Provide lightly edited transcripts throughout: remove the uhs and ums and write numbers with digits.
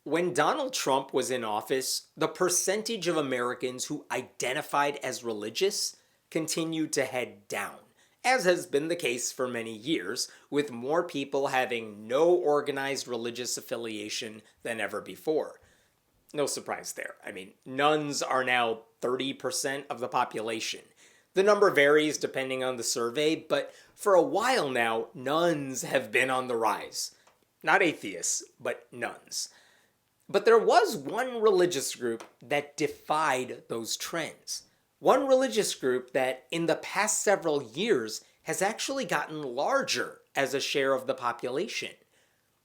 When Donald Trump was in office, the percentage of Americans who identified as religious continued to head down, as has been the case for many years, with more people having no organized religious affiliation than ever before. No surprise there. I mean, nuns are now 30% of the population. The number varies depending on the survey, but for a while now, nuns have been on the rise. Not atheists, but nuns. But there was one religious group that defied those trends. One religious group that, in the past several years, has actually gotten larger as a share of the population.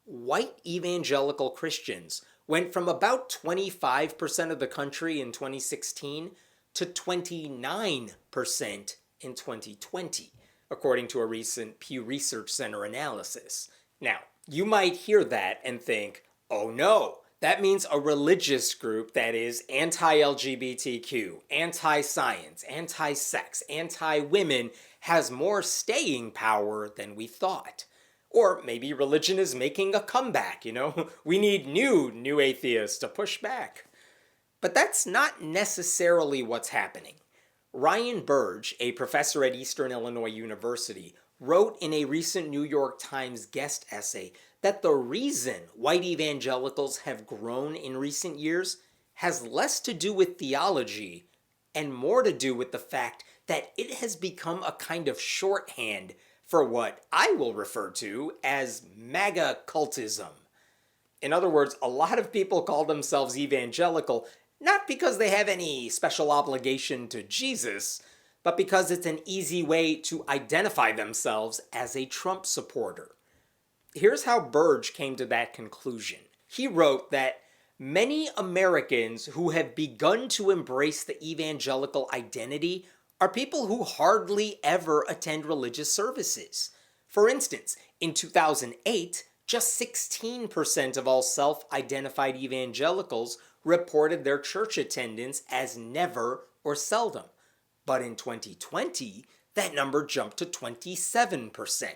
White evangelical Christians went from about 25% of the country in 2016 to 29% in 2020, according to a recent Pew Research Center analysis. Now, you might hear that and think, oh no, that means a religious group that is anti-LGBTQ, anti-science, anti-sex, anti-women has more staying power than we thought. Or maybe religion is making a comeback, We need new atheists to push back. But that's not necessarily what's happening. Ryan Burge, a professor at Eastern Illinois University, wrote in a recent New York Times guest essay that the reason white evangelicals have grown in recent years has less to do with theology and more to do with the fact that it has become a kind of shorthand for what I will refer to as MAGA cultism. In other words, a lot of people call themselves evangelical not because they have any special obligation to Jesus, but because it's an easy way to identify themselves as a Trump supporter. Here's how Burge came to that conclusion. He wrote that many Americans who have begun to embrace the evangelical identity are people who hardly ever attend religious services. For instance, in 2008, just 16% of all self-identified evangelicals reported their church attendance as never or seldom. But in 2020, that number jumped to 27%.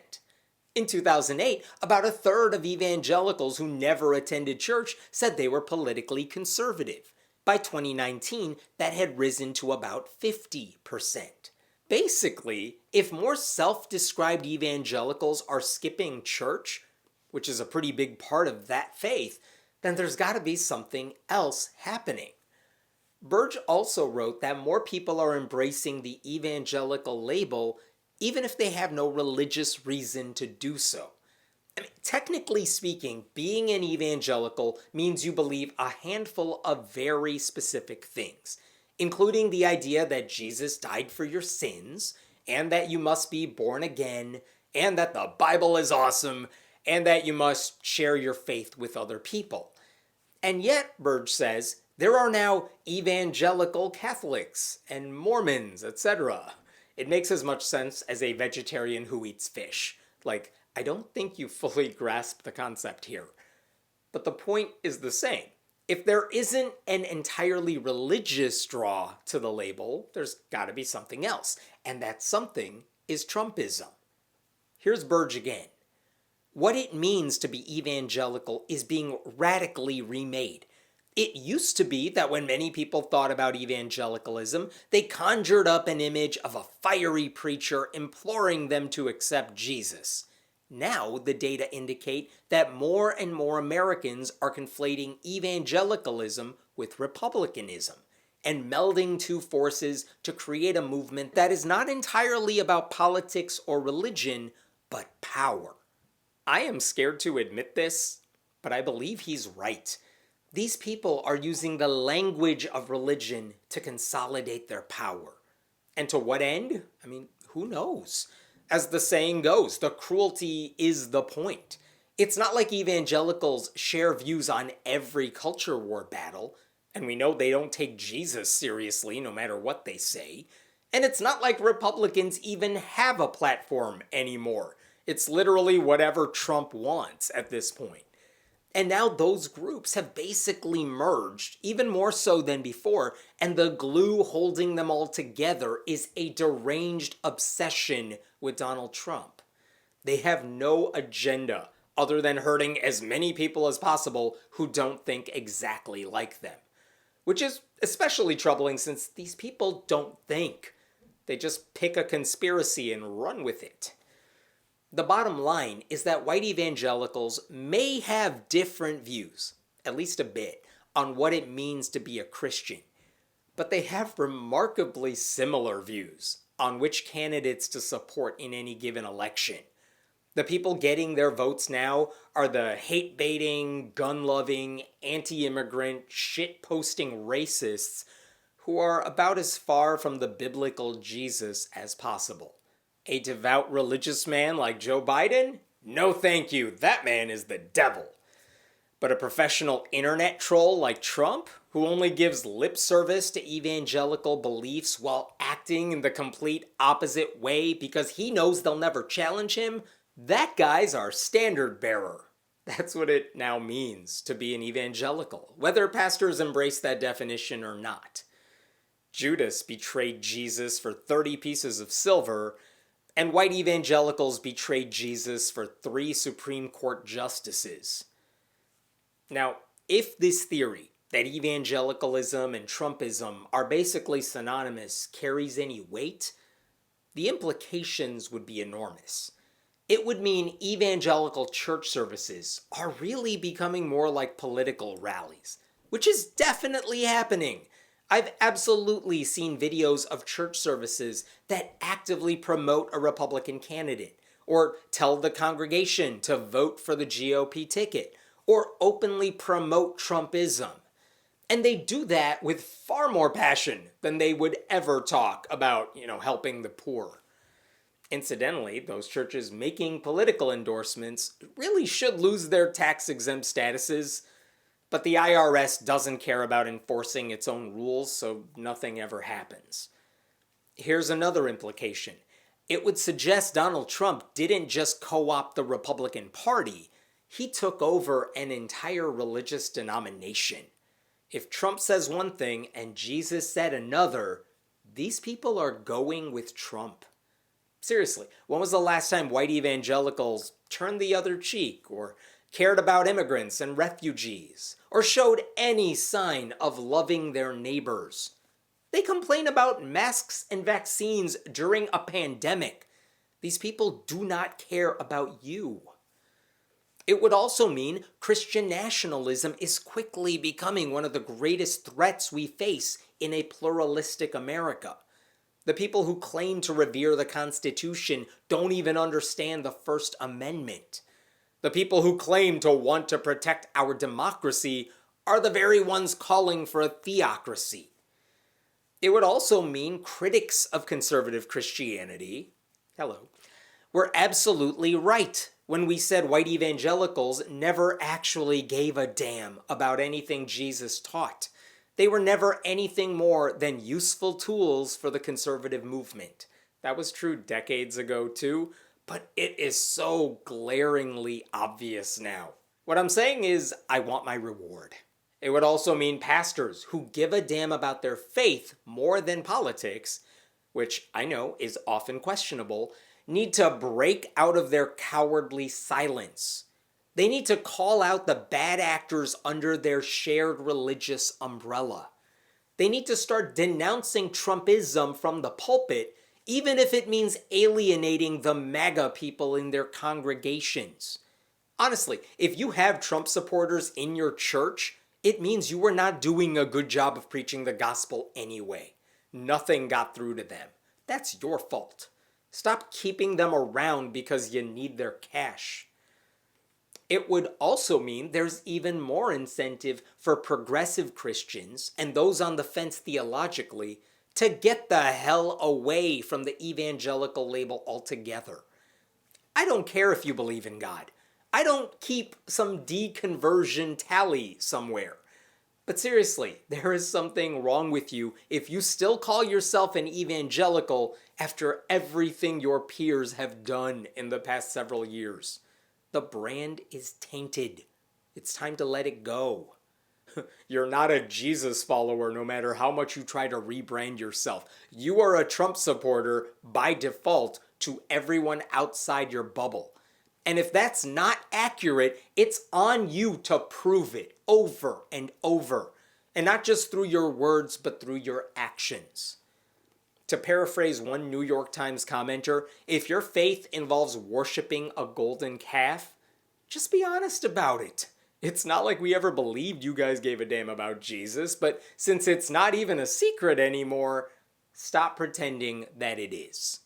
In 2008, about a third of evangelicals who never attended church said they were politically conservative. By 2019, that had risen to about 50%. Basically, if more self-described evangelicals are skipping church, which is a pretty big part of that faith, then there's got to be something else happening. Burge also wrote that more people are embracing the evangelical label even if they have no religious reason to do so. Technically speaking, being an evangelical means you believe a handful of very specific things, including the idea that Jesus died for your sins, and that you must be born again, and that the Bible is awesome, and that you must share your faith with other people. And yet, Burge says, there are now evangelical Catholics and Mormons, etc. It makes as much sense as a vegetarian who eats fish. I don't think you fully grasp the concept here. But the point is the same. If there isn't an entirely religious draw to the label, there's got to be something else. And that something is Trumpism. Here's Burge again. What it means to be evangelical is being radically remade. It used to be that when many people thought about evangelicalism, they conjured up an image of a fiery preacher imploring them to accept Jesus. Now, the data indicate that more and more Americans are conflating evangelicalism with republicanism and melding two forces to create a movement that is not entirely about politics or religion, but power. I am scared to admit this, but I believe he's right. These people are using the language of religion to consolidate their power. And to what end? Who knows? As the saying goes, the cruelty is the point. It's not like evangelicals share views on every culture war battle, and we know they don't take Jesus seriously no matter what they say. And it's not like Republicans even have a platform anymore. It's literally whatever Trump wants at this point. And now those groups have basically merged, even more so than before, and the glue holding them all together is a deranged obsession with Donald Trump. They have no agenda other than hurting as many people as possible who don't think exactly like them. Which is especially troubling since these people don't think. They just pick a conspiracy and run with it. The bottom line is that white evangelicals may have different views, at least a bit, on what it means to be a Christian. But they have remarkably similar views on which candidates to support in any given election. The people getting their votes now are the hate-baiting, gun-loving, anti-immigrant, shit-posting racists who are about as far from the biblical Jesus as possible. A devout religious man like Joe Biden? No thank you, that man is the devil. But a professional internet troll like Trump, who only gives lip service to evangelical beliefs while acting in the complete opposite way because he knows they'll never challenge him, that guy's our standard bearer. That's what it now means to be an evangelical, whether pastors embrace that definition or not. Judas betrayed Jesus for 30 pieces of silver, and white evangelicals betrayed Jesus for 3 Supreme Court justices. Now, if this theory that evangelicalism and Trumpism are basically synonymous carries any weight, the implications would be enormous. It would mean evangelical church services are really becoming more like political rallies, which is definitely happening. I've absolutely seen videos of church services that actively promote a Republican candidate, or tell the congregation to vote for the GOP ticket, or openly promote Trumpism. And they do that with far more passion than they would ever talk about, helping the poor. Incidentally, those churches making political endorsements really should lose their tax-exempt statuses, but the IRS doesn't care about enforcing its own rules, so nothing ever happens. Here's another implication. It would suggest Donald Trump didn't just co-opt the Republican Party, he took over an entire religious denomination. If Trump says one thing and Jesus said another, these people are going with Trump. Seriously, when was the last time white evangelicals turned the other cheek, or cared about immigrants and refugees, or showed any sign of loving their neighbors? They complain about masks and vaccines during a pandemic. These people do not care about you. It would also mean Christian nationalism is quickly becoming one of the greatest threats we face in a pluralistic America. The people who claim to revere the Constitution don't even understand the First Amendment. The people who claim to want to protect our democracy are the very ones calling for a theocracy. It would also mean critics of conservative Christianity, were absolutely right when we said white evangelicals never actually gave a damn about anything Jesus taught. They were never anything more than useful tools for the conservative movement. That was true decades ago too, but it is so glaringly obvious now. What I'm saying is, I want my reward. It would also mean pastors who give a damn about their faith more than politics, which I know is often questionable, need to break out of their cowardly silence. They need to call out the bad actors under their shared religious umbrella. They need to start denouncing Trumpism from the pulpit, even if it means alienating the MAGA people in their congregations. Honestly, if you have Trump supporters in your church, it means you were not doing a good job of preaching the gospel anyway. Nothing got through to them. That's your fault. Stop keeping them around because you need their cash. It would also mean there's even more incentive for progressive Christians and those on the fence theologically to get the hell away from the evangelical label altogether. I don't care if you believe in God. I don't keep some deconversion tally somewhere. But seriously, there is something wrong with you if you still call yourself an evangelical after everything your peers have done in the past several years. The brand is tainted. It's time to let it go. You're not a Jesus follower no matter how much you try to rebrand yourself. You are a Trump supporter by default to everyone outside your bubble. And if that's not accurate, it's on you to prove it over and over. And not just through your words, but through your actions. To paraphrase one New York Times commenter, if your faith involves worshiping a golden calf, just be honest about it. It's not like we ever believed you guys gave a damn about Jesus, but since it's not even a secret anymore, stop pretending that it is.